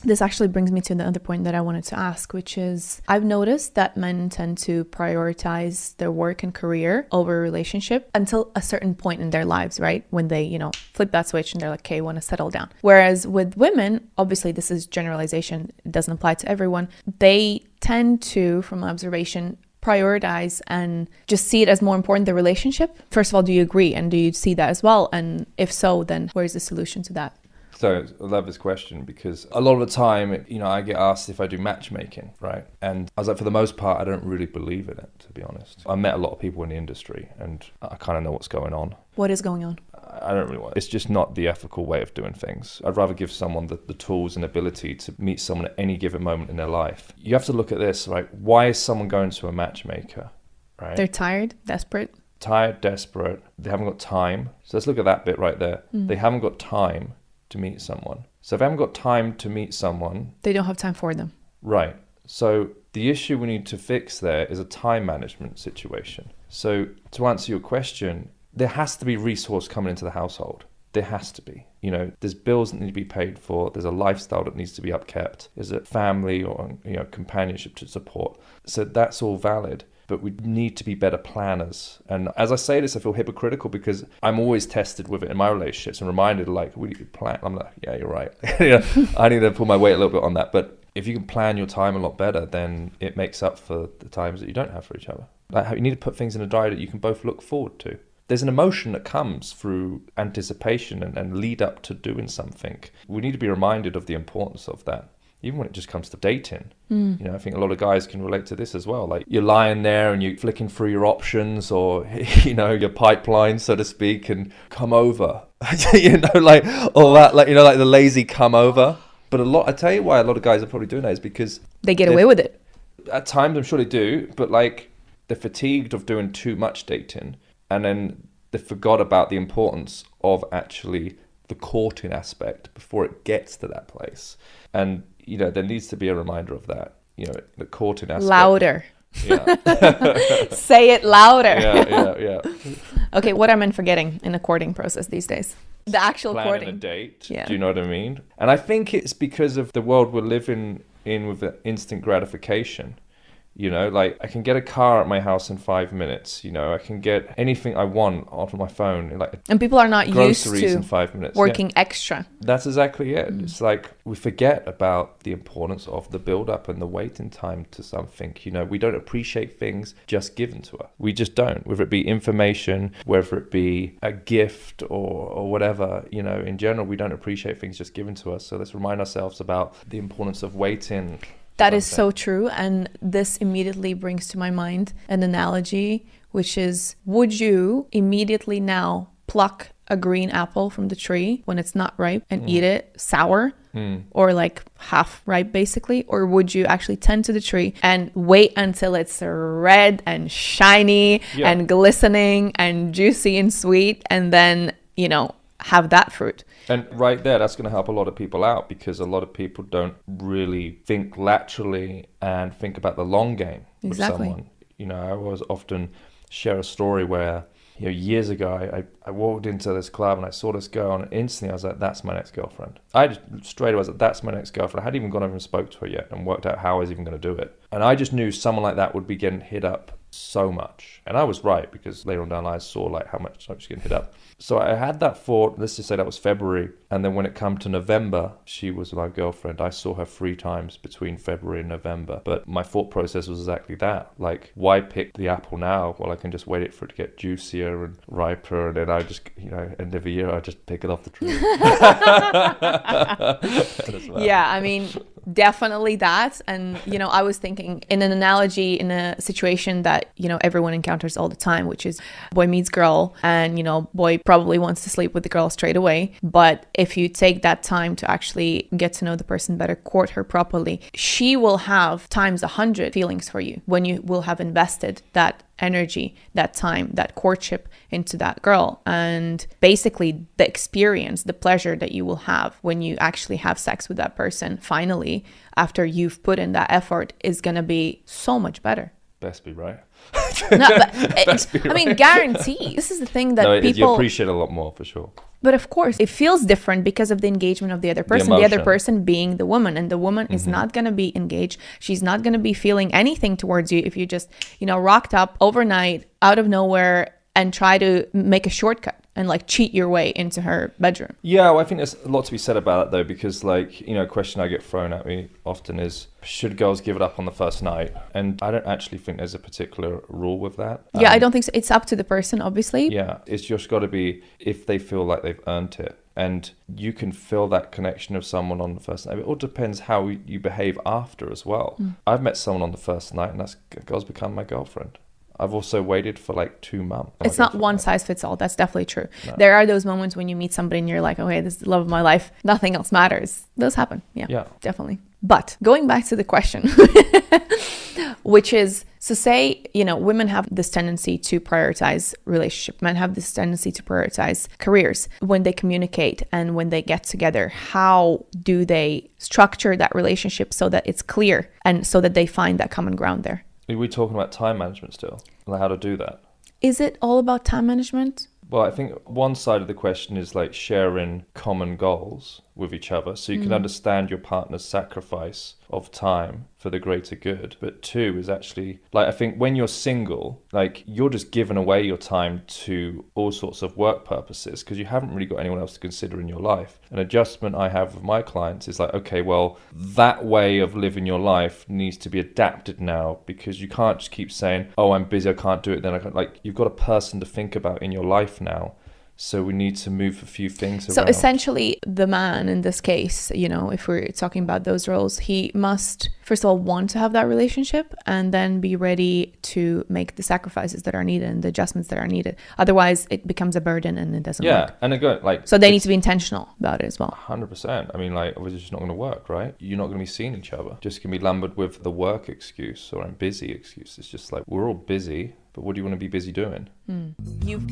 This actually brings me to the other point that I wanted to ask, which is I've noticed that men tend to prioritize their work and career over a relationship until a certain point in their lives, right? When they, flip that switch and they're like, okay, I want to settle down. Whereas with women, obviously this is generalization, it doesn't apply to everyone. They tend to, from my observation, prioritize and just see it as more important, the relationship. First of all, do you agree? And do you see that as well? And if so, then where's the solution to that? So I love this question because a lot of the time, I get asked if I do matchmaking, right? And I was like, for the most part, I don't really believe in it, to be honest. I met a lot of people in the industry and I kind of know what's going on. What is going on? I don't really want it. It's just not the ethical way of doing things. I'd rather give someone the tools and ability to meet someone at any given moment in their life. You have to look at this, right? Why is someone going to a matchmaker, right? They're tired, desperate. Tired, desperate. They haven't got time. So let's look at that bit right there. They haven't got time to meet someone. So if I haven't got time to meet someone, they don't have time for them. Right. So the issue we need to fix there is a time management situation. So to answer your question, there has to be resource coming into the household. There has to be. There's bills that need to be paid for. There's a lifestyle that needs to be upkept. There's a family or companionship to support. So that's all valid. But we need to be better planners. And as I say this, I feel hypocritical because I'm always tested with it in my relationships and reminded, like, we need to plan. I'm like, yeah, you're right. I need to pull my weight a little bit on that. But if you can plan your time a lot better, then it makes up for the times that you don't have for each other. Like, you need to put things in a diary that you can both look forward to. There's an emotion that comes through anticipation and lead up to doing something. We need to be reminded of the importance of that. Even when it just comes to dating, I think a lot of guys can relate to this as well. Like, you're lying there and you're flicking through your options or, your pipeline, so to speak, and come over, like all that, like the lazy come over. But I tell you why a lot of guys are probably doing that is because they get away with it. At times, I'm sure they do, but like they're fatigued of doing too much dating. And then they forgot about the importance of actually the courting aspect before it gets to that place. And there needs to be a reminder of that, the courting aspect. Louder. Yeah. Say it louder. Yeah. Okay, what am I forgetting in the courting process these days? The actual planning courting. A date. Yeah. Do you know what I mean? And I think it's because of the world we're living in with the instant gratification. Like I can get a car at my house in 5 minutes. I can get anything I want off of my phone. And people are not used groceries to in 5 minutes. working extra. That's exactly it. It's like we forget about the importance of the build-up and the waiting time to something. We don't appreciate things just given to us. We just don't. Whether it be information, whether it be a gift or whatever, in general, we don't appreciate things just given to us. So let's remind ourselves about the importance of waiting. That is so true. And this immediately brings to my mind an analogy, which is, would you immediately now pluck a green apple from the tree when it's not ripe and eat it sour or like half ripe basically? Or would you actually tend to the tree and wait until it's red and shiny and glistening and juicy and sweet and then, have that fruit? And right there, that's going to help a lot of people out because a lot of people don't really think laterally and think about the long game with someone. I always often share a story where, years ago, I walked into this club and I saw this girl and instantly I was like, that's my next girlfriend. I just straight away was like, that's my next girlfriend. I hadn't even gone over and spoke to her yet and worked out how I was even going to do it. And I just knew someone like that would be getting hit up so much. And I was right because later on down the line I saw like how much I was getting hit up. So I had that thought, let's just say that was February. And then when it came to November, she was my girlfriend. I saw her 3 times between February and November. But my thought process was exactly that. Like, why pick the apple now? Well, I can just wait for it to get juicier and riper. And then I just, end of the year, I just pick it off the tree. Yeah, I mean, definitely that. And, I was thinking in an analogy, in a situation that, everyone encounters all the time, which is boy meets girl and, boy probably wants to sleep with the girl straight away. But if you take that time to actually get to know the person better, court her properly, she will have times 100 feelings for you when you will have invested that energy, that time, that courtship into that girl. And basically the experience, the pleasure that you will have when you actually have sex with that person finally after you've put in that effort is going to be so much better. Best be right. No, but I mean, guarantee. This is the thing that you people appreciate a lot more for sure. But of course, it feels different because of the engagement of the other person, the other emotion. person being the woman. And the woman is not going to be engaged. She's not going to be feeling anything towards you if you just, rocked up overnight out of nowhere and try to make a shortcut and like cheat your way into her bedroom. Yeah, well, I think there's a lot to be said about that though, because like, a question I get thrown at me often is, should girls give it up on the first night? And I don't actually think there's a particular rule with that. Yeah, I don't think so. It's up to the person, obviously. Yeah, it's just got to be if they feel like they've earned it. And you can feel that connection of someone on the first night. It all depends how you behave after as well. I've met someone on the first night and that girl's become my girlfriend. I've also waited for like 2 months. It's not one size fits all. That's definitely true. No. There are those moments when you meet somebody and you're like, okay, this is the love of my life. Nothing else matters. Those happen. Yeah, definitely. But going back to the question, which is, so say, women have this tendency to prioritize relationship. Men have this tendency to prioritize careers. When they communicate and when they get together, how do they structure that relationship so that it's clear and so that they find that common ground there? Are we talking about time management still? Like how to do that? Is it all about time management? Well, I think one side of the question is like sharing common goals with each other so you can understand your partner's sacrifice of time for the greater good. But 2 is actually, like, I think when you're single, like, you're just giving away your time to all sorts of work purposes because you haven't really got anyone else to consider in your life. An adjustment I have with my clients is like, okay, well, that way of living your life needs to be adapted now because you can't just keep saying, oh, I'm busy, I can't do it. Then I can't. Like, you've got a person to think about in your life now. So we need to move a few things around. So essentially, the man in this case, if we're talking about those roles, he must, first of all, want to have that relationship and then be ready to make the sacrifices that are needed and the adjustments that are needed. Otherwise, it becomes a burden and it doesn't work. Yeah, and again, so they need to be intentional about it as well. 100%. I mean, like, obviously it's just not going to work, right? You're not going to be seeing each other. Just going to be lumbered with the work excuse or I'm busy excuse. It's just like, we're all busy, but what do you want to be busy doing? You've